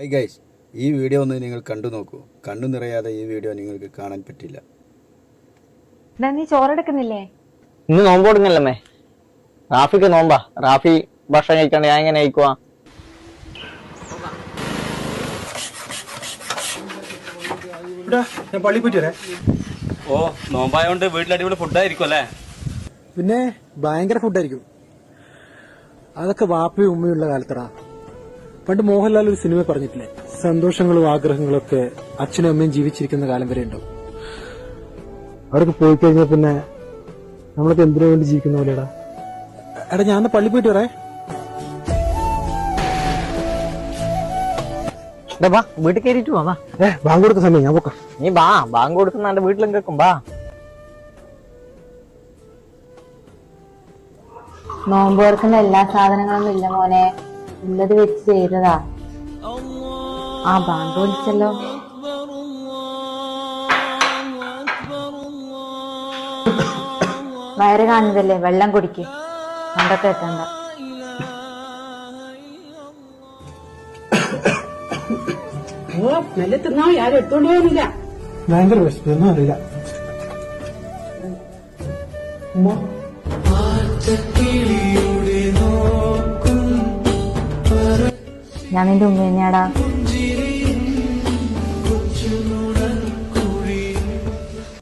High guys, ഈ video ഒന്ന് നിങ്ങൾ കണ്ടു നോക്കൂ. കണ്ണു നിറയാതെ ഈ വീഡിയോ നിങ്ങൾക്ക് കാണാൻ പറ്റില്ല. നീ ചോറെടുക്കുന്നില്ലേ? ഇന്ന് നോമ്പ് കൊടുങ്ങല്ലമ്മേ. റാഫിക്ക് നോമ്പാ. റാഫി ഭക്ഷണം കഴിക്കാണ്ട് ഞാൻ എങ്ങനെ കഴിക്കുവാ? ഞാൻ പള്ളി പോയിട്ട് വരാം. ഓ, നോമ്പായോണ്ട് വീട്ടിൽ അടിപൊളി ഫുഡായിരിക്കും അല്ലേ? പിന്നെ ഭയങ്കര ഫുഡായിരിക്കും. അതൊക്കെ വാപ്പയും ഉമ്മയുള്ള കാലത്തടാ. പണ്ട് മോഹൻലാൽ ഒരു സിനിമ പറഞ്ഞിട്ടില്ലേ, സന്തോഷങ്ങളും ആഗ്രഹങ്ങളും ഒക്കെ അച്ഛനും അമ്മയും ജീവിച്ചിരിക്കുന്ന കാലം വരെ ഉണ്ടാവും. അവരൊക്കെ പോയി കഴിഞ്ഞാൽ പിന്നെ നമ്മളൊക്കെ എന്തിനു വേണ്ടി ജീവിക്കുന്ന പോലെടാ. എടാ, ഞാൻ പള്ളി പോയിട്ട് വരേ. ബാ, വീട്ടിൽ കയറിയിട്ട് വാ. ബാങ്ക് കൊടുത്ത സമയം ഞാൻ പോക്കാം. നീ ബാ, ബാങ്ക് കൊടുക്കുന്ന എന്റെ വീട്ടിലും കേൾക്കും. ബാ. നോമ്പ് തുറക്കുന്ന എല്ലാ സാധനങ്ങളൊന്നും ഇല്ല മോനെ, ഉള്ളത് വെച്ച് ചെയ്തതാ. ആ ബാങ്ക് വിളിച്ചല്ലോ. വയറ് കാണുന്നതല്ലേ, വെള്ളം കുടിക്ക്, കണ്ടൊക്കെ എത്തണ്ട. നല്ല തിന്നാ ആരും എടുത്തോണ്ട് പോകുന്നില്ല. ഭയങ്കര വിശപ്പൊന്നും അറിയില്ല. ഞാൻ നിന്റെ ഉമ്മ തന്നെയാടാ.